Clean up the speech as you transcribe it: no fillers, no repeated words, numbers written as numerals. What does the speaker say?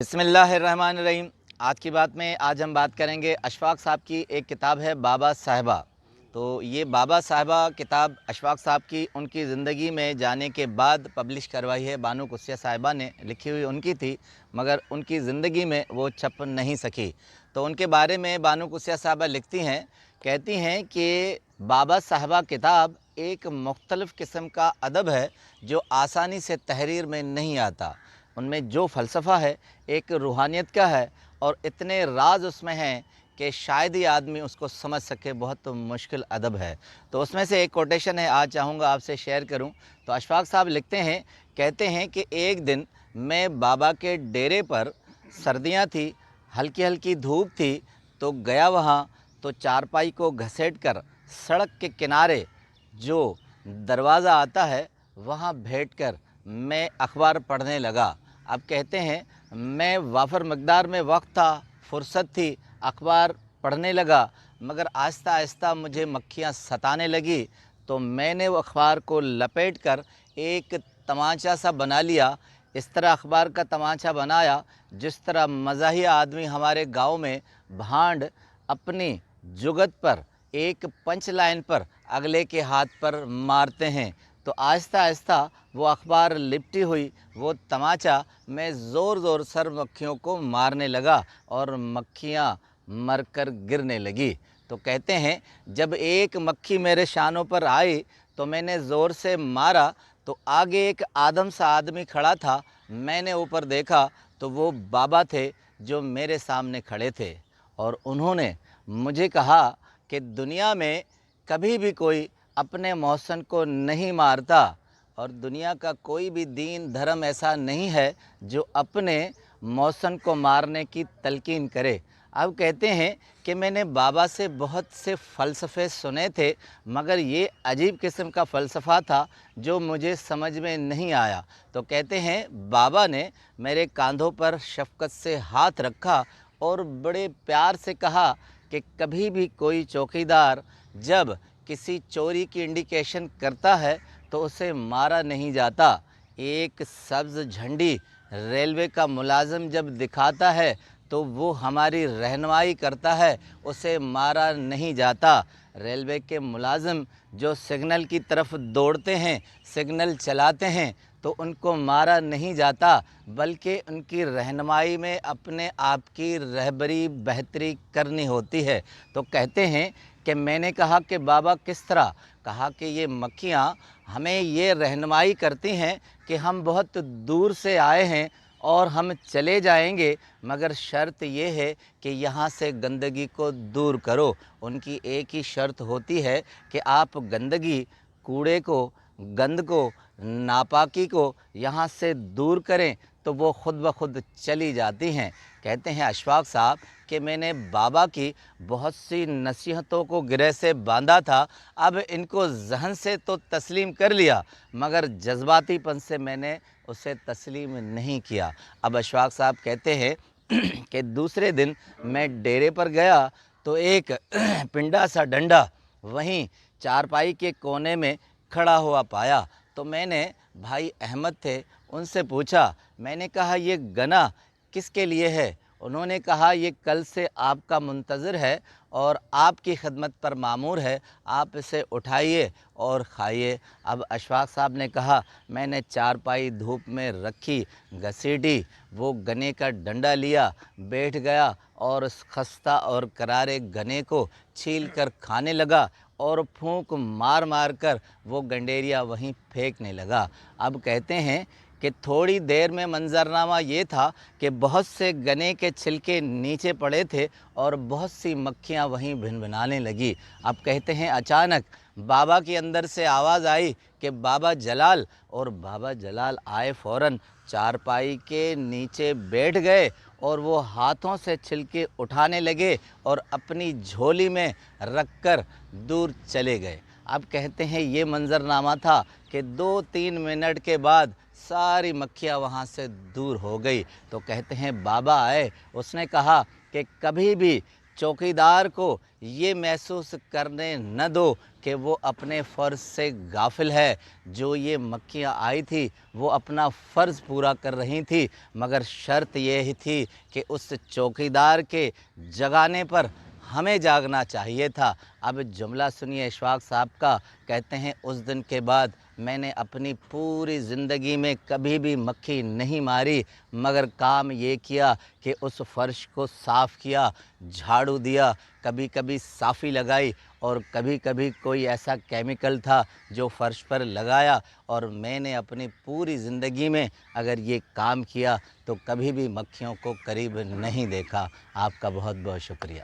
बिस्मिल्लाहिर्रहमानिर्रहीम। आज की बात में आज हम बात करेंगे अशफाक़ साहब की एक किताब है बाबा साहिबा। तो ये बाबा साहिबा किताब अशफाक़ साहब की उनकी ज़िंदगी में जाने के बाद पब्लिश करवाई है। बानो कुस्सिया साहिबा ने लिखी हुई उनकी थी, मगर उनकी ज़िंदगी में वो छप नहीं सकी। तो उनके बारे में बानो कुस्सिया साहिबा लिखती हैं, कहती हैं कि बाबा साहिबा किताब एक मुख्तलिफ़ किस्म का अदब है जो आसानी से तहरीर में नहीं आता। उनमें जो फ़लसफ़ा है एक रूहानियत का है और इतने राज उसमें हैं कि शायद ही आदमी उसको समझ सके। बहुत मुश्किल अदब है। तो उसमें से एक कोटेशन है, आज चाहूँगा आपसे शेयर करूं। तो अशफाक़ साहब लिखते हैं, कहते हैं कि एक दिन मैं बाबा के डेरे पर, सर्दियां थी, हल्की हल्की धूप थी, तो गया वहाँ। तो चारपाई को घसीट कर सड़क के किनारे जो दरवाज़ा आता है वहाँ बैठकर मैं अखबार पढ़ने लगा। अब कहते हैं मैं वाफर मकदार में वक्त था, फुर्सत थी, अखबार पढ़ने लगा, मगर आहिस्ता आहिस्ता मुझे मक्खियाँ सताने लगी। तो मैंने वो अखबार को लपेट कर एक तमाचा सा बना लिया। इस तरह अखबार का तमाचा बनाया जिस तरह मज़ाहिया आदमी हमारे गांव में भांड अपनी जुगत पर एक पंच लाइन पर अगले के हाथ पर मारते हैं। तो आहिस्ता आहिस्ता वो अखबार लिपटी हुई वो तमाचा मैं ज़ोर ज़ोर सर मक्खियों को मारने लगा और मक्खियाँ मरकर गिरने लगी। तो कहते हैं जब एक मक्खी मेरे शानों पर आई तो मैंने ज़ोर से मारा, तो आगे एक आदम सा आदमी खड़ा था। मैंने ऊपर देखा तो वो बाबा थे जो मेरे सामने खड़े थे, और उन्होंने मुझे कहा कि दुनिया में कभी भी कोई अपने मौसन को नहीं मारता, और दुनिया का कोई भी दीन धर्म ऐसा नहीं है जो अपने मौसन को मारने की तलकीन करे। अब कहते हैं कि मैंने बाबा से बहुत से फ़लसफ़े सुने थे, मगर ये अजीब किस्म का फ़लसफ़ा था जो मुझे समझ में नहीं आया। तो कहते हैं बाबा ने मेरे कंधों पर शफ़क़त से हाथ रखा और बड़े प्यार से कहा कि कभी भी कोई चौकीदार जब किसी चोरी की इंडिकेशन करता है तो उसे मारा नहीं जाता। एक सब्ज़ झंडी रेलवे का मुलाजिम जब दिखाता है तो वो हमारी रहनुमाई करता है, उसे मारा नहीं जाता। रेलवे के मुलाजिम जो सिग्नल की तरफ दौड़ते हैं, सिग्नल चलाते हैं, तो उनको मारा नहीं जाता, बल्कि उनकी रहनुमाई में अपने आप की रहबरी बेहतरी करनी होती है। तो कहते हैं कि मैंने कहा कि बाबा किस तरह? कहा कि ये मक्खियाँ हमें ये रहनुमाई करती हैं कि हम बहुत दूर से आए हैं और हम चले जाएंगे, मगर शर्त ये है कि यहाँ से गंदगी को दूर करो। उनकी एक ही शर्त होती है कि आप गंदगी, कूड़े को, गंद को, नापाकी को यहाँ से दूर करें तो वो ख़ुद ब खुद चली जाती हैं। कहते हैं अशफाक़ साहब कि मैंने बाबा की बहुत सी नसीहतों को गिरह से बांधा था। अब इनको ज़हन से तो तस्लीम कर लिया, मगर जज्बातीपन से मैंने उसे तस्लीम नहीं किया। अब अशफाक़ साहब कहते हैं कि दूसरे दिन मैं डेरे पर गया तो एक पिंडा सा डंडा वहीं चारपाई के कोने में खड़ा हुआ पाया। तो मैंने, भाई अहमद थे, उनसे पूछा। मैंने कहा ये गना किसके लिए है? उन्होंने कहा ये कल से आपका मुंतज़िर है और आपकी खिदमत पर मामूर है, आप इसे उठाइए और खाइए। अब अशफाक़ साहब ने कहा मैंने चारपाई धूप में रखी, घसीटी, वो गने का डंडा लिया, बैठ गया और उस खस्ता और करारे गने को छील कर खाने लगा और फूंक मार मार कर वो गंडेरिया वहीं फेंकने लगा। अब कहते हैं कि थोड़ी देर में मंजरनामा ये था कि बहुत से गने के छिलके नीचे पड़े थे और बहुत सी मक्खियाँ वहीं भिनभिनाने लगी। अब कहते हैं अचानक बाबा के अंदर से आवाज़ आई कि बाबा जलाल, और बाबा जलाल आए फ़ौरन चारपाई के नीचे बैठ गए और वो हाथों से छिलके उठाने लगे और अपनी झोली में रख कर दूर चले गए। अब कहते हैं ये मंजरनामा था कि 2-3 मिनट के बाद सारी मक्खियाँ वहाँ से दूर हो गई। तो कहते हैं बाबा आए, उसने कहा कि कभी भी चौकीदार को ये महसूस करने न दो کہ وہ اپنے فرض سے غافل ہے۔ جو یہ مکھیاں آئی تھی وہ اپنا فرض پورا کر رہی تھی، مگر شرط یہ تھی کہ اس چوکیدار کے جگانے پر ہمیں جاگنا چاہیے تھا۔ اب جملہ سنیے اشفاق صاحب کا، کہتے ہیں اس دن کے بعد میں نے اپنی پوری زندگی میں کبھی بھی مکھی نہیں ماری، مگر کام یہ کیا کہ اس فرش کو صاف کیا، جھاڑو دیا، کبھی کبھی صافی لگائی، اور کبھی کبھی کوئی ایسا کیمیکل تھا جو فرش پر لگایا، اور میں نے اپنی پوری زندگی میں اگر یہ کام کیا تو کبھی بھی مکھیوں کو قریب نہیں دیکھا۔ آپ کا بہت بہت شکریہ۔